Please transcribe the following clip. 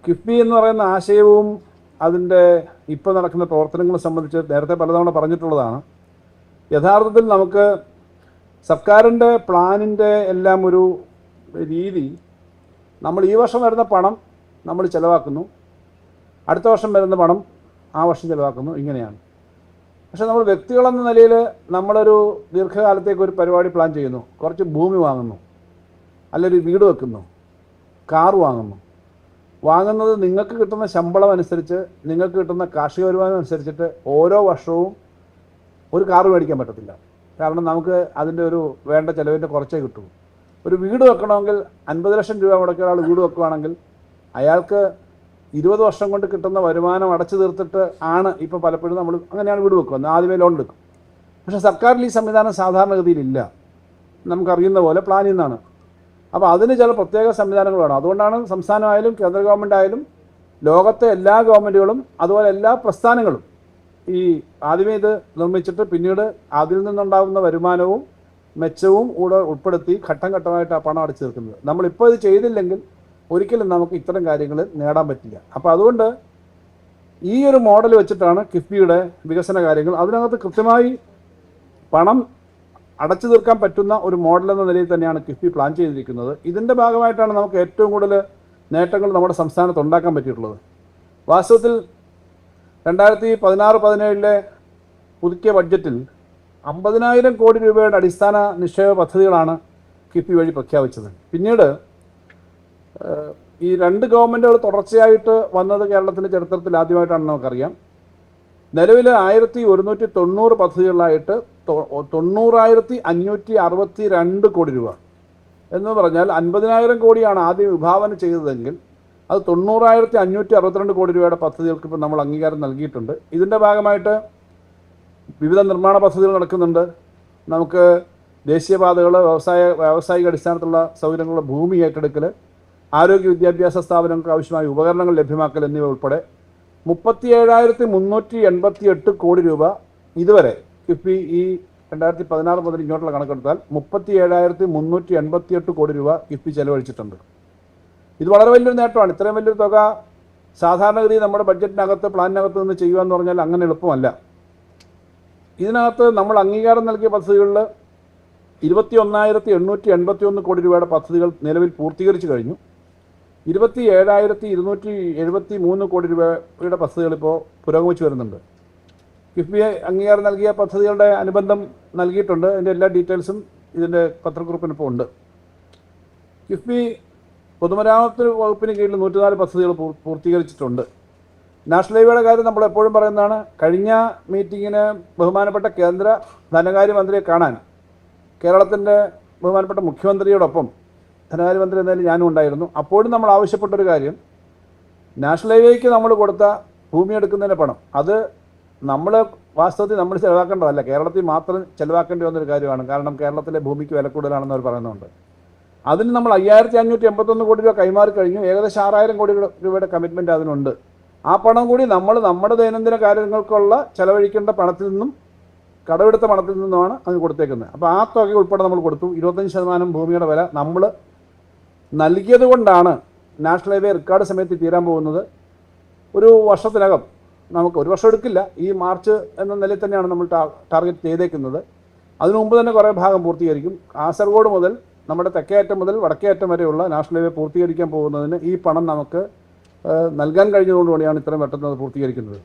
കിഫ്ബി എന്ന് പറയുന്ന ആശയവും അതിൻ്റെ ഇപ്പോൾ നടക്കുന്ന പ്രവർത്തനങ്ങളെ സംബന്ധിച്ച് നേരത്തെ പലതവണ പറഞ്ഞിട്ടുള്ളതാണ്. യഥാർത്ഥത്തിൽ നമുക്ക് സർക്കാരിൻ്റെ പ്ലാനിൻ്റെ എല്ലാം ഒരു രീതി, നമ്മൾ ഈ വർഷം വരുന്ന പണം നമ്മൾ ചിലവാക്കുന്നു, അടുത്ത വർഷം വരുന്ന പണം ആ വർഷം ചിലവാക്കുന്നു, ഇങ്ങനെയാണ്. പക്ഷേ നമ്മൾ വ്യക്തികളെന്ന നിലയിൽ നമ്മളൊരു ദീർഘകാലത്തേക്ക് ഒരു പരിപാടി പ്ലാൻ ചെയ്യുന്നു, കുറച്ച് ഭൂമി വാങ്ങുന്നു, അല്ലെങ്കിൽ വീട് വെക്കുന്നു, കാർ വാങ്ങുന്നത് നിങ്ങൾക്ക് കിട്ടുന്ന ശമ്പളം അനുസരിച്ച്, നിങ്ങൾക്ക് കിട്ടുന്ന കാർഷിക വരുമാനം അനുസരിച്ചിട്ട് ഓരോ വർഷവും ഒരു കാർ മേടിക്കാൻ പറ്റത്തില്ല. കാരണം നമുക്ക് അതിൻ്റെ ഒരു വേണ്ട ചിലവിൻ്റെ കുറച്ചേ കിട്ടൂ. ഒരു വീട് വെക്കണമെങ്കിൽ 50 ലക്ഷം രൂപ മുടക്കിയ ഒരാൾ വീട് വെക്കുകയാണെങ്കിൽ അയാൾക്ക് 20 വർഷം കൊണ്ട് കിട്ടുന്ന വരുമാനം അടച്ചു തീർത്തിട്ട് ആണ് ഇപ്പോൾ പലപ്പോഴും നമ്മൾ അങ്ങനെയാണ് വീട് വെക്കുക, ആദ്യമേ ലോൺ എടുക്കും. പക്ഷേ സർക്കാരിൽ ഈ സംവിധാനം സാധാരണഗതിയിലില്ല. നമുക്കറിയുന്ന പോലെ പ്ലാനിൽ നിന്നാണ്. അപ്പോൾ അതിന് ചില പ്രത്യേക സംവിധാനങ്ങൾ വേണം. അതുകൊണ്ടാണ് സംസ്ഥാനമായാലും കേന്ദ്ര ഗവൺമെൻറ് ആയാലും ലോകത്തെ എല്ലാ ഗവൺമെൻറ്റുകളും അതുപോലെ എല്ലാ പ്രസ്ഥാനങ്ങളും ഈ ആദ്യമേ ഇത് നിർമ്മിച്ചിട്ട് പിന്നീട് അതിൽ നിന്നുണ്ടാകുന്ന വരുമാനവും മെച്ചവും കൂടെ ഉൾപ്പെടുത്തി ഘട്ടം ഘട്ടമായിട്ട് ആ പണം അടച്ചു തീർക്കുന്നത്. നമ്മളിപ്പോൾ ഇത് ചെയ്തില്ലെങ്കിൽ ഒരിക്കലും നമുക്ക് ഇത്തരം കാര്യങ്ങൾ നേടാൻ പറ്റില്ല. അപ്പോൾ അതുകൊണ്ട് ഈ ഒരു മോഡൽ വെച്ചിട്ടാണ് കിഫ്ബിയുടെ വികസന കാര്യങ്ങൾ, അതിനകത്ത് കൃത്യമായി പണം അടച്ചു തീർക്കാൻ പറ്റുന്ന ഒരു മോഡൽ എന്ന നിലയിൽ തന്നെയാണ് കിഫ്ബി പ്ലാൻ ചെയ്തിരിക്കുന്നത്. ഇതിൻ്റെ ഭാഗമായിട്ടാണ് നമുക്ക് ഏറ്റവും കൂടുതൽ നേട്ടങ്ങൾ നമ്മുടെ സംസ്ഥാനത്ത് ഉണ്ടാക്കാൻ പറ്റിയിട്ടുള്ളത്. വാസ്തവത്തിൽ 2016-17 പുതുക്കിയ ബഡ്ജറ്റിൽ 50,000 കോടി രൂപയുടെ അടിസ്ഥാന നിക്ഷേപ പദ്ധതികളാണ് കിഫ്ബി വഴി പ്രഖ്യാപിച്ചത്. പിന്നീട് ഈ 2 ഗവൺമെൻറ്റുകൾ തുടർച്ചയായിട്ട് വന്നത് കേരളത്തിൻ്റെ ചരിത്രത്തിൽ ആദ്യമായിട്ടാണെന്ന് നമുക്കറിയാം. നിലവിൽ 1190 പദ്ധതികളിലായിട്ട് 90,562 കോടി രൂപ എന്ന് പറഞ്ഞാൽ 50,000 കോടിയാണ് ആദ്യം വിഭാവന ചെയ്തതെങ്കിൽ അത് 90,562 കോടി രൂപയുടെ പദ്ധതികൾക്ക് ഇപ്പോൾ നമ്മൾ അംഗീകാരം നൽകിയിട്ടുണ്ട്. ഇതിൻ്റെ ഭാഗമായിട്ട് വിവിധ നിർമ്മാണ പദ്ധതികൾ നടക്കുന്നുണ്ട്. നമുക്ക് ദേശീയപാതകൾ, വ്യാവസായിക അടിസ്ഥാനത്തിലുള്ള സൗകര്യങ്ങളുള്ള ഭൂമി ഏറ്റെടുക്കൽ, ആരോഗ്യ വിദ്യാഭ്യാസ സ്ഥാപനങ്ങൾക്ക് ആവശ്യമായ ഉപകരണങ്ങൾ ലഭ്യമാക്കൽ എന്നിവ ഉൾപ്പെടെ 37,388 കോടി രൂപ ഇതുവരെ കിഫ്ബി ഈ 2016 മുതൽ ഇങ്ങോട്ടുള്ള കണക്കെടുത്താൽ 37,388 കോടി രൂപ കിഫ്ബി ചെലവഴിച്ചിട്ടുണ്ട്. ഇത് വളരെ വലിയൊരു നേട്ടമാണ്. ഇത്രയും വലിയൊരു തുക സാധാരണഗതി നമ്മുടെ ബഡ്ജറ്റിനകത്ത്, പ്ലാനിനകത്ത് നിന്ന് ചെയ്യുക എന്ന് പറഞ്ഞാൽ അങ്ങനെ എളുപ്പമല്ല. ഇതിനകത്ത് നമ്മൾ അംഗീകാരം നൽകിയ പദ്ധതികളിൽ 21,881 കോടി രൂപയുടെ പദ്ധതികൾ നിലവിൽ പൂർത്തീകരിച്ചു കഴിഞ്ഞു. 27,273 കോടി രൂപയുടെ പദ്ധതികൾ ഇപ്പോൾ പുരോഗമിച്ചു വരുന്നുണ്ട്. കിഫ്ബി അംഗീകാരം നൽകിയ പദ്ധതികളുടെ അനുബന്ധം നൽകിയിട്ടുണ്ട്. അതിൻ്റെ എല്ലാ ഡീറ്റെയിൽസും ഇതിൻ്റെ പത്രക്കുറിപ്പിനിപ്പോൾ ഉണ്ട്. കിഫ്ബി പൊതുമരാമത്ത് വകുപ്പിന് കീഴിൽ 104 പദ്ധതികൾ പൂർത്തീകരിച്ചിട്ടുണ്ട്. നാഷണൽ ഹൈവേയുടെ കാര്യം നമ്മൾ എപ്പോഴും പറയുന്നതാണ്. കഴിഞ്ഞ മീറ്റിങ്ങിന് ബഹുമാനപ്പെട്ട കേന്ദ്ര ധനകാര്യമന്ത്രിയെ കാണാൻ കേരളത്തിൻ്റെ ബഹുമാനപ്പെട്ട മുഖ്യമന്ത്രിയോടൊപ്പം ധനകാര്യമന്ത്രി എന്നാലും ഞാനും ഉണ്ടായിരുന്നു. അപ്പോഴും നമ്മൾ ആവശ്യപ്പെട്ടൊരു കാര്യം, നാഷണൽ ഹൈവേക്ക് നമ്മൾ കൊടുത്ത ഭൂമി എടുക്കുന്നതിൻ്റെ പണം അത് നമ്മൾ വാസ്തവത്തിൽ നമ്മൾ ചിലവാക്കേണ്ടതല്ല, കേരളത്തിൽ മാത്രം ചിലവാക്കേണ്ടി വന്നൊരു കാര്യമാണ്. കാരണം കേരളത്തിലെ ഭൂമിക്ക് വില കൂടുതലാണെന്ന് അവർ പറയുന്നുണ്ട്. അതിന് നമ്മൾ 5,581 കോടി രൂപ കൈമാറി കഴിഞ്ഞു. ഏകദേശം 6,000 കോടി രൂപയുടെ കമ്മിറ്റ്മെൻറ്റ് അതിനുണ്ട്. ആ പണം കൂടി നമ്മൾ നമ്മുടെ ദൈനംദിന കാര്യങ്ങൾക്കുള്ള ചിലവഴിക്കേണ്ട പണത്തിൽ നിന്നും, കടമെടുത്ത പണത്തിൽ നിന്നുമാണ് അത് കൊടുത്തേക്കുന്നത്. അപ്പോൾ ആ തുക ഉൾപ്പെടെ നമ്മൾ കൊടുത്തു. 25% ഭൂമിയുടെ വില നമ്മൾ നൽകിയത് കൊണ്ടാണ് നാഷണൽ ഹൈവേ റെക്കോർഡ് സമയത്ത് തീരാൻ പോകുന്നത്. ഒരു വർഷത്തിനകം, നമുക്ക് ഒരു വർഷം എടുക്കില്ല, ഈ മാർച്ച് എന്ന നിലയിൽ തന്നെയാണ് നമ്മൾ ടാർഗറ്റ് ചെയ്തേക്കുന്നത്. അതിനു മുമ്പ് തന്നെ കുറേ ഭാഗം പൂർത്തീകരിക്കും. കാസർഗോഡ് മുതൽ നമ്മുടെ തെക്കേയറ്റം മുതൽ വടക്കേയറ്റം വരെയുള്ള നാഷണൽ ഹൈവേ പൂർത്തീകരിക്കാൻ പോകുന്നതിന് ഈ പണം നമുക്ക് നൽകാൻ കഴിഞ്ഞതുകൊണ്ടുകൂടിയാണ് ഇത്രയും പെട്ടെന്ന് അത് പൂർത്തീകരിക്കുന്നത്.